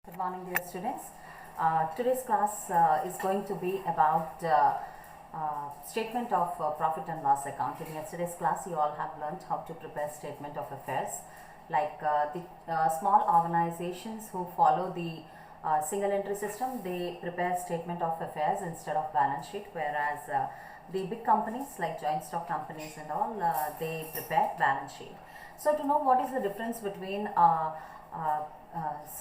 Good morning, dear students. Today's class is going to be about statement of profit and loss account. In yesterday's class, you all have learned how to prepare statement of affairs. Like the small organizations who follow the single entry system, they prepare statement of affairs instead of balance sheet, whereas the big companies like joint stock companies and all, they prepare balance sheet. So to know what is the difference between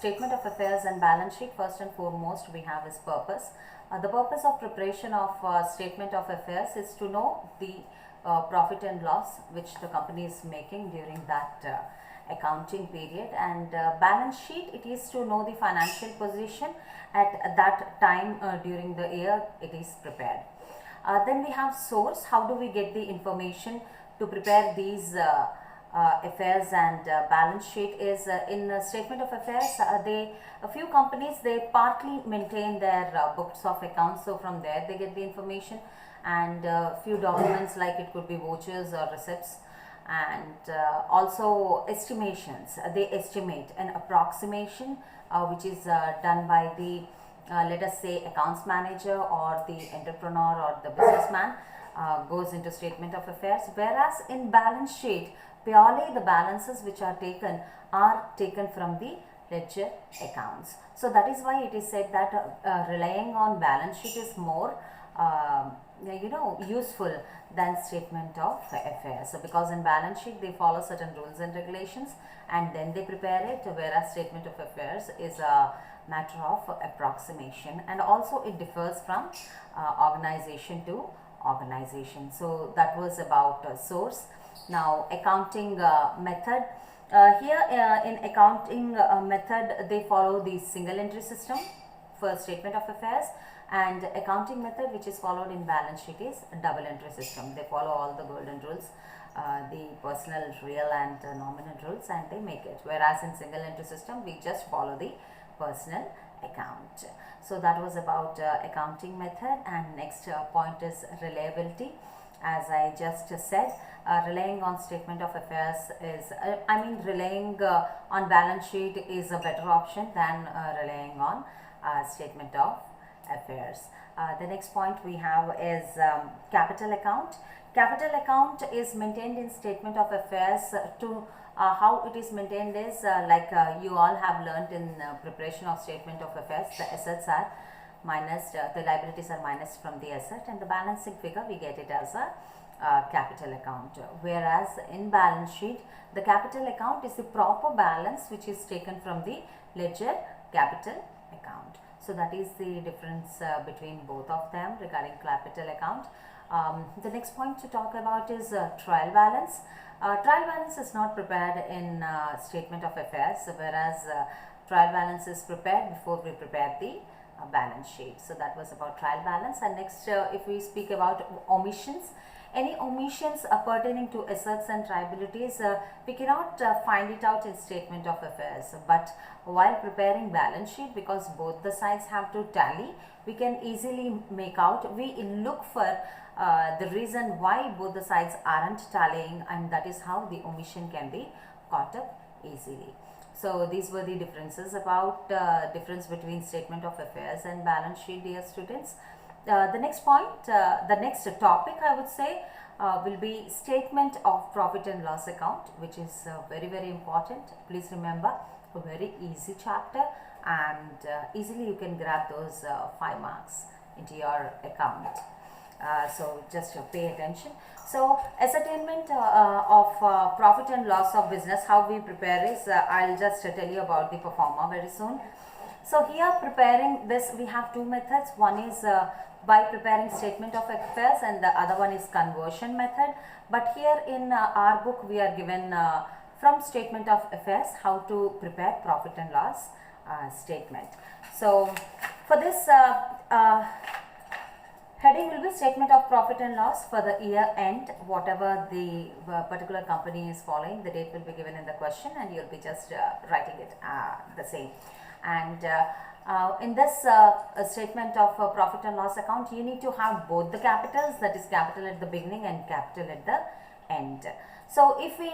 statement of affairs and balance sheet, first and foremost we have is purpose. The purpose of preparation of statement of affairs is to know the profit and loss which the company is making during that accounting period, and balance sheet, it is to know the financial position at that time during the year it is prepared. Then we have source. How do we get the information to prepare these affairs and balance sheet is in statement of affairs. A few companies, they partly maintain their books of accounts, so from there they get the information, and few documents like it could be vouchers or receipts, and also estimations. They estimate an approximation which is done by the let us say accounts manager or the entrepreneur or the businessman, goes into statement of affairs. Whereas in balance sheet, purely the balances which are taken from the ledger accounts. So that is why it is said that relying on balance sheet is more useful than statement of affairs. So because in balance sheet they follow certain rules and regulations and then they prepare it, whereas statement of affairs is a matter of approximation, and also it differs from organization to organization. So that was about source. Now accounting method. Here in accounting method, they follow the single entry system for statement of affairs, and accounting method which is followed in balance sheet is double entry system. They follow all the golden rules, the personal, real and nominal rules, and they make it. Whereas in single entry system we just follow the personal account. So that was about accounting method. And next point is reliability. As I just said, relying on statement of affairs is relying on balance sheet is a better option than relying on statement of affairs. The next point we have is capital account. Capital account is maintained in statement of affairs. To how it is maintained is you all have learnt in preparation of statement of affairs, the assets are minus, the liabilities are minus from the asset, and the balancing figure we get it as a capital account. Whereas in balance sheet, the capital account is the proper balance which is taken from the ledger capital account. So that is the difference between both of them regarding capital account. The next point to talk about is trial balance. Trial balance is not prepared in statement of affairs, whereas trial balance is prepared before we prepare the balance sheet. So that was about trial balance. And next if we speak about omissions, any omissions pertaining to assets and liabilities, we cannot find it out in statement of affairs, but while preparing balance sheet, because both the sides have to tally, we can easily make out. We look for the reason why both the sides aren't tallying, and that is how the omission can be caught up easily. So these were the differences about difference between statement of affairs and balance sheet, dear students. The next point, the next topic I would say will be statement of profit and loss account, which is very important. Please remember, a very easy chapter, and easily you can grab those 5 marks into your account. So just pay attention. So ascertainment of profit and loss of business, how we prepare is, I'll just tell you about the performer very soon. So here preparing this, we have two methods. One is by preparing statement of affairs, and the other one is conversion method. But here in our book we are given from statement of affairs how to prepare profit and loss statement. So for this heading will be statement of profit and loss for the year end, whatever the particular company is following, the date will be given in the question and you'll be just writing it the same. And in this statement of profit and loss account, you need to have both the capitals, that is capital at the beginning and capital at the end. So if we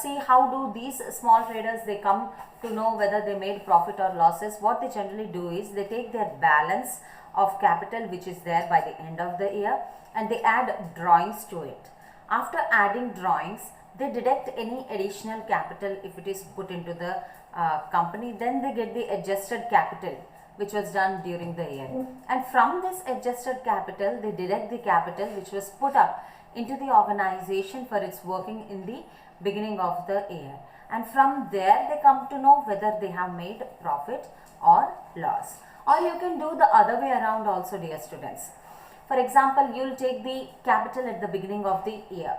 see how do these small traders, they come to know whether they made profit or losses, what they generally do is they take their balance of capital which is there by the end of the year and they add drawings to it. After adding drawings, they deduct any additional capital if it is put into the company, then they get the adjusted capital which was done during the year. And from this adjusted capital, they deduct the capital which was put up into the organization for its working in the beginning of the year. And from there, they come to know whether they have made profit or loss. Or you can do the other way around also, dear students. For example, you will take the capital at the beginning of the year.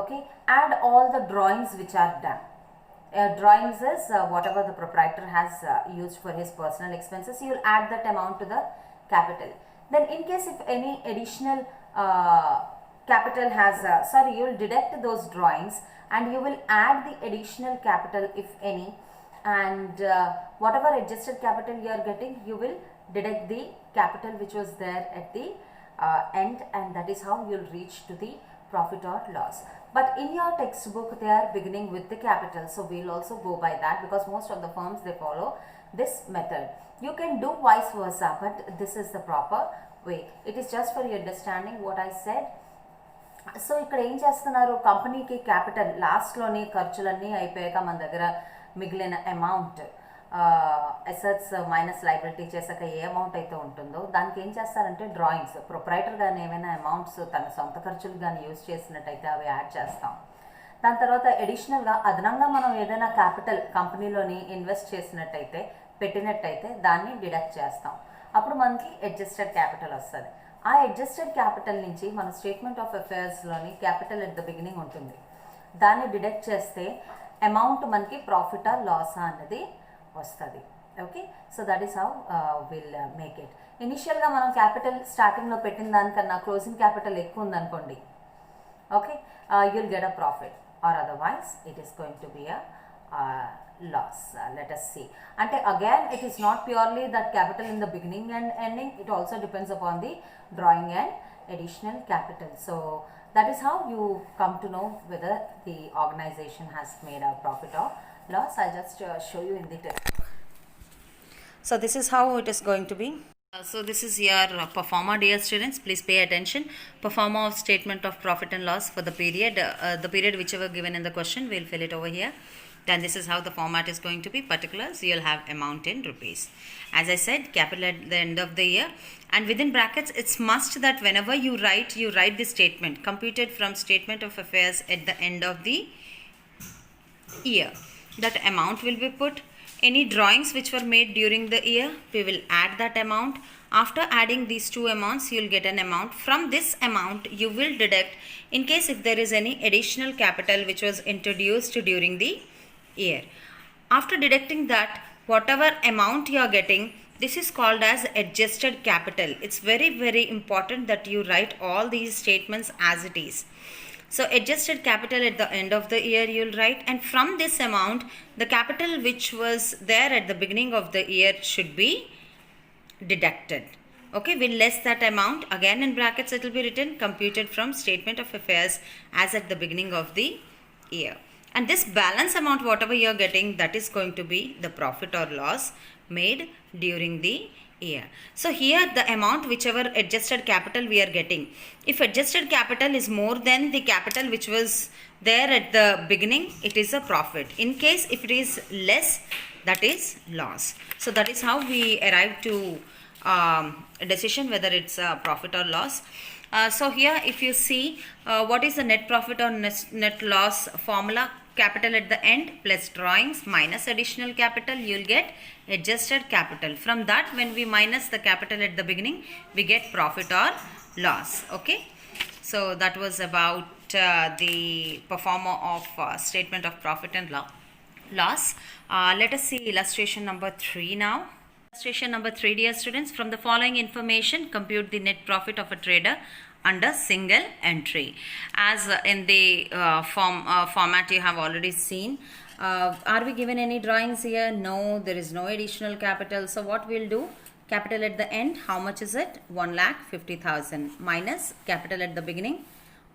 Okay, add all the drawings which are done. Drawings is whatever the proprietor has used for his personal expenses, you will add that amount to the capital. Then in case if any additional capital has, you will deduct those drawings and you will add the additional capital if any, and whatever adjusted capital you are getting, you will deduct the capital which was there at the end, and that is how you will reach to the profit or loss. But in your textbook, they are beginning with the capital. So we will also go by that because most of the firms, they follow this method. You can do vice versa, but this is the proper way. It is just for your understanding what I said. So ఇక్కడ ఏం చేస్తున్నారు, కంపెనీకి capital లాస్ట్లోని ఖర్చులన్నీ అయిపోయాక మన దగ్గర మిగిలిన amount assets minus liability చేసాక ఏ అమౌంట్ అయితే ఉంటుందో దానికి ఏం చేస్తారంటే డ్రాయింగ్స్, ప్రొప్రైటర్ కానీ ఏమైనా అమౌంట్స్ తన సొంత ఖర్చులు కానీ యూజ్ చేసినట్టయితే అవి యాడ్ చేస్తాం. దాని తర్వాత అడిషనల్గా అదనంగా మనం ఏదైనా క్యాపిటల్ కంపెనీలోని ఇన్వెస్ట్ చేసినట్టయితే పెట్టినట్టయితే దాన్ని డిడక్ట్ చేస్తాం. అప్పుడు మనకి అడ్జస్టెడ్ క్యాపిటల్ వస్తుంది. ఆ అడ్జస్టెడ్ క్యాపిటల్ నుంచి మన స్టేట్మెంట్ ఆఫ్ అఫైర్స్లోని క్యాపిటల్ ఎట్ ద బిగినింగ్ ఉంటుంది. దాన్ని డిడక్ట్ చేస్తే అమౌంట్ మనకి ప్రాఫిట్ ఆర్ లాస్ అన్నది వస్తుంది. Okay, so that is how will make it. ఇనిషియల్గా మనం క్యాపిటల్ స్టార్టింగ్లో పెట్టిన దానికన్నా క్లోజింగ్ క్యాపిటల్ ఎక్కువ ఉందనుకోండి, okay, you'll get a profit, or otherwise it is going to be a loss. Let us see. And again, it is not purely that capital in the beginning and ending, it also depends upon the drawing and additional capital. So that is how you come to know whether the organization has made a profit or loss. I'll just show you in the text. So this is how it is going to be. So this is your performer, dear students. Please pay attention. Performer of statement of profit and loss for the period whichever given in the question, we'll fill it over here. Then this is how the format is going to be. Particulars, you'll have amount in rupees. As I said, capital at the end of the year, and within brackets it's must that whenever you write the statement computed from statement of affairs at the end of the year. That amount will be put. Any drawings which were made during the year, we will add that amount. After adding these two amounts, you will get an amount. From this amount, you will deduct in case if there is any additional capital which was introduced during the year. After deducting that, whatever amount you are getting, this is called as adjusted capital. It's very, very important that you write all these statements as it is. So adjusted capital at the end of the year you will write, and from this amount the capital which was there at the beginning of the year should be deducted. Okay, we'll less that amount. Again in brackets it will be written computed from statement of affairs as at the beginning of the year. And this balance amount whatever you are getting, that is going to be the profit or loss made during the year. So here the amount whichever adjusted capital we are getting, if adjusted capital is more than the capital which was there at the beginning, it is a profit. In case if it is less, that is loss. So that is how we arrive to a decision whether it's a profit or loss. So here if you see what is the net profit or net loss formula, capital at the end plus drawings minus additional capital, you will get adjusted capital. From that, when we minus the capital at the beginning, we get profit or loss. Okay, so that was about the performer of statement of profit and loss. Let us see illustration number 3 now. Illustration number 3, dear students. From the following information, compute the net profit of a trader under single entry. As in the format you have already seen. Are we given any drawings here? No, there is no additional capital. So what we'll do, capital at the end, how much is it? 1,50,000 minus capital at the beginning,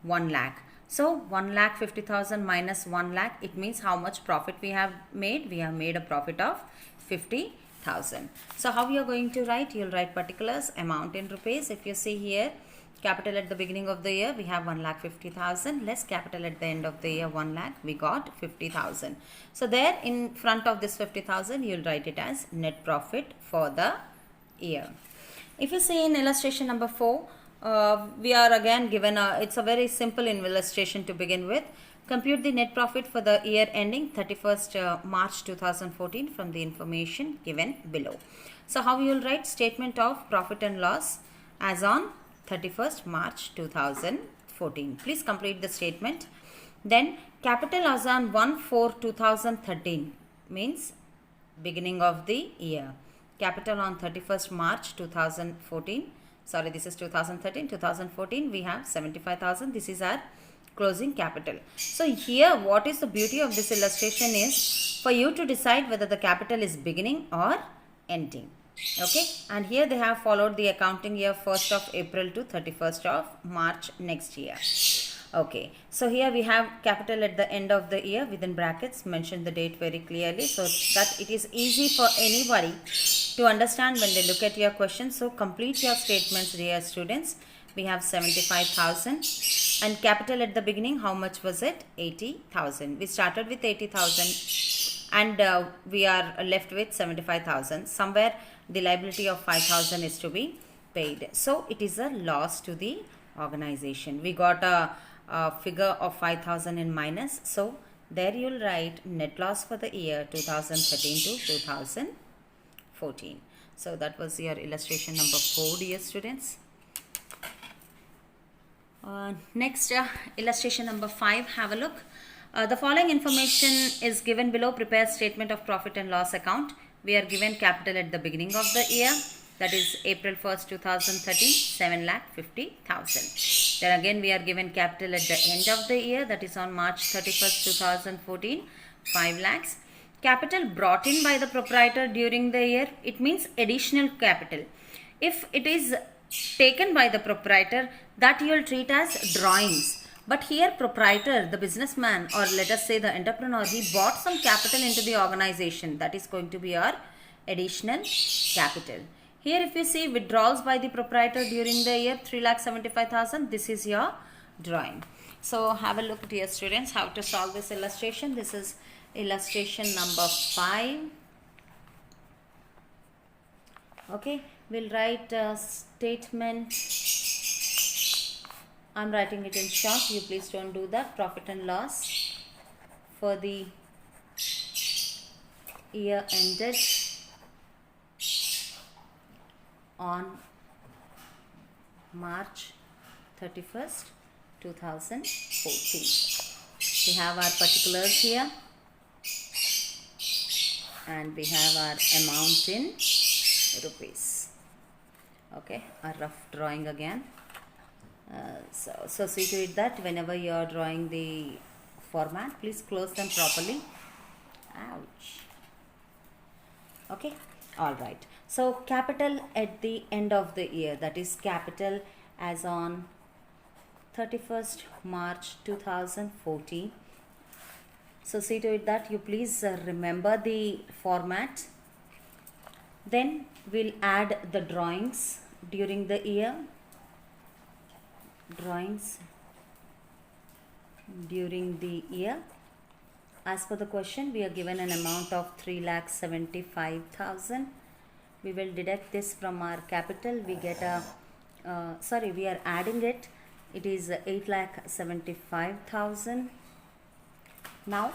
1 lakh. So 1,50,000 minus 1 lakh, it means how much profit we have made? We have made a profit of 50,000. So how you are going to write? You will write particulars, amount in rupees. If you see here, capital at the beginning of the year we have 1,50,000, less capital at the end of the year 1 lakh, we got 50,000. So there in front of this 50,000 you will write it as net profit for the year. If you see in illustration number 4, we are again given it's a very simple illustration to begin with. Compute the net profit for the year ending 31st March 2014 from the information given below. So how you will write? Statement of profit and loss as on 31st March 2014. Please complete the statement. Then capital as on 1/4/2013 means beginning of the year. Capital on 31st March 2014. Sorry, this is 2013. 2014 we have 75,000. This is our closing capital. So here what is the beauty of this illustration is for you to decide whether the capital is beginning or ending. Okay, and here they have followed the accounting year 1st of April to 31st of March next year. Okay, so here we have capital at the end of the year within brackets, mention the date very clearly so that it is easy for anybody to understand when they look at your question. So complete your statements, dear students. We have 75,000 and capital at the beginning, how much was it? 80,000. We started with 80,000 and we are left with 75,000. Somewhere the liability of 5,000 is to be paid. So it is a loss to the organization. We got a figure of 5,000 in minus. So there you will write net loss for the year 2013 to 2014. So that was your illustration number 4, dear students. Next illustration number 5, have a look. The following information is given below. Prepare statement of profit and loss account. We are given capital at the beginning of the year, that is April 1st 2013, 7,50,000. Then again we are given capital at the end of the year, that is on March 31st 2014, 5 lakhs. Capital brought in by the proprietor during the year, it means additional capital. If it is taken by the proprietor, that you will treat as drawings. But here proprietor, the businessman, or let us say the entrepreneur, he bought some capital into the organization. That is going to be our additional capital. Here if you see withdrawals by the proprietor during the year 3,75,000, this is your drawing. So have a look, dear students, how to solve this illustration. This is illustration number 5. Okay, we'll write a statement. I'm writing it in short, you please don't do that. Profit and loss for the year ended on March 31st 2014. We have our particulars here and we have our amount in rupees. Okay, a rough drawing again. So see to it that whenever you are drawing the format, please close them properly. Ouch. Okay, all right. So capital at the end of the year, that is capital as on 31st March 2014. So see to it that you please remember the format. Then we'll add the drawings during the year. Drawings during the year. As per the question, we are given an amount of 3,75,000. We will deduct this from our capital. We get a we are adding it. It is 8,75,000. Now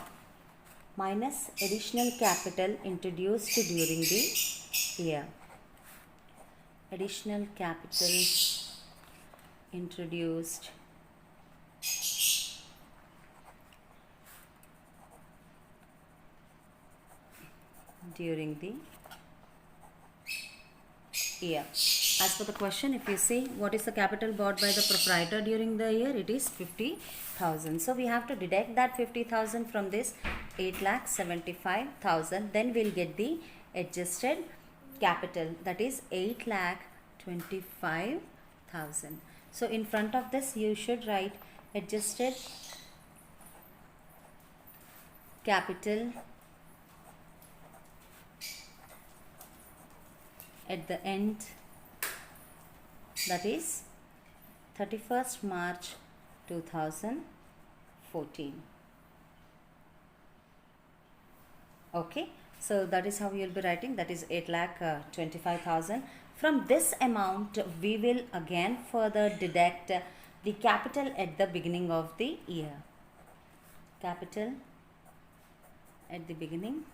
minus additional capital introduced during the year. Additional capital introduced during the year. As per the question, if you see what is the capital bought by the proprietor during the year, it is 50,000. So we have to deduct that 50,000 from this 8,75,000. Then we'll get the adjusted capital, that is 8,25,000. So in front of this you should write adjusted capital at the end, that is 31st March 2014. Okay, so that is how you will be writing, that is 8,25,000. From this amount we will again further deduct the capital at the beginning of the year. Capital at the beginning,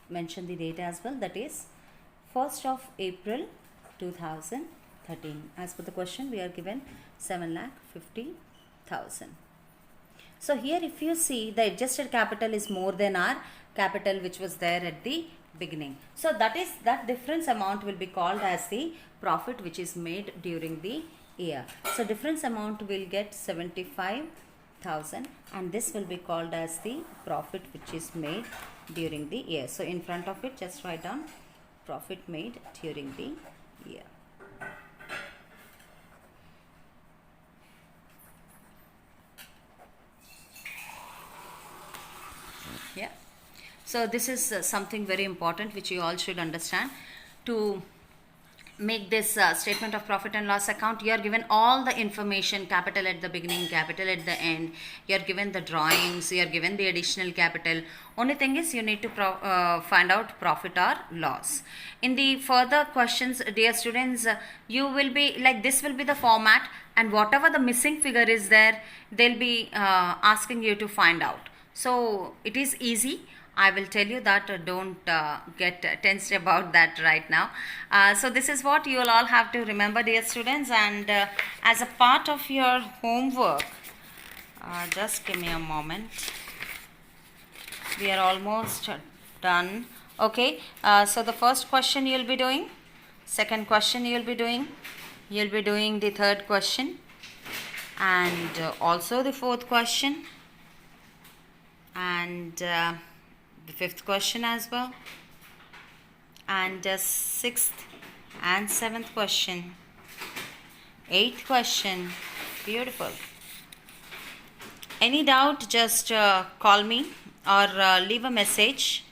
mention the date as well, that is 1st of April 2013. As per the question we are given 7,50,000. So here if you see, the adjusted capital is more than our capital which was there at the beginning. So that difference amount will be called as the profit which is made during the year. So difference amount will get 75,000 and this will be called as the profit which is made during the year. So in front of it just write down profit made during the year. Yeah. So this is something very important which you all should understand. To make this statement of profit and loss account, you are given all the information, capital at the beginning, capital at the end, you are given the drawings, you are given the additional capital. Only thing is you need to find out profit or loss. In the further questions, dear students, you will be like, this will be the format, and whatever the missing figure is there, they'll be asking you to find out. So it is easy. I will tell you that, don't get tensed about that right now. So this is what you will all have to remember, dear students, and as a part of your homework, just give me a moment. We are almost done. Okay, so the first question you will be doing, second question you will be doing, you will be doing the third question, and also the fourth question, and the fifth question as well, and sixth and seventh question, eighth question. Beautiful. Any doubt, just call me or leave a message.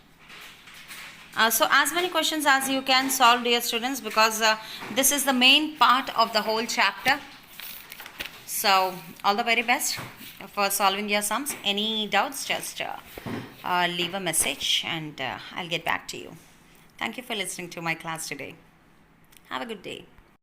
So as many questions as you can solve, dear students, because this is the main part of the whole chapter. So all the very best for solving your sums. Any doubts, just leave a message and I'll get back to you. Thank you for listening to my class today. Have a good day.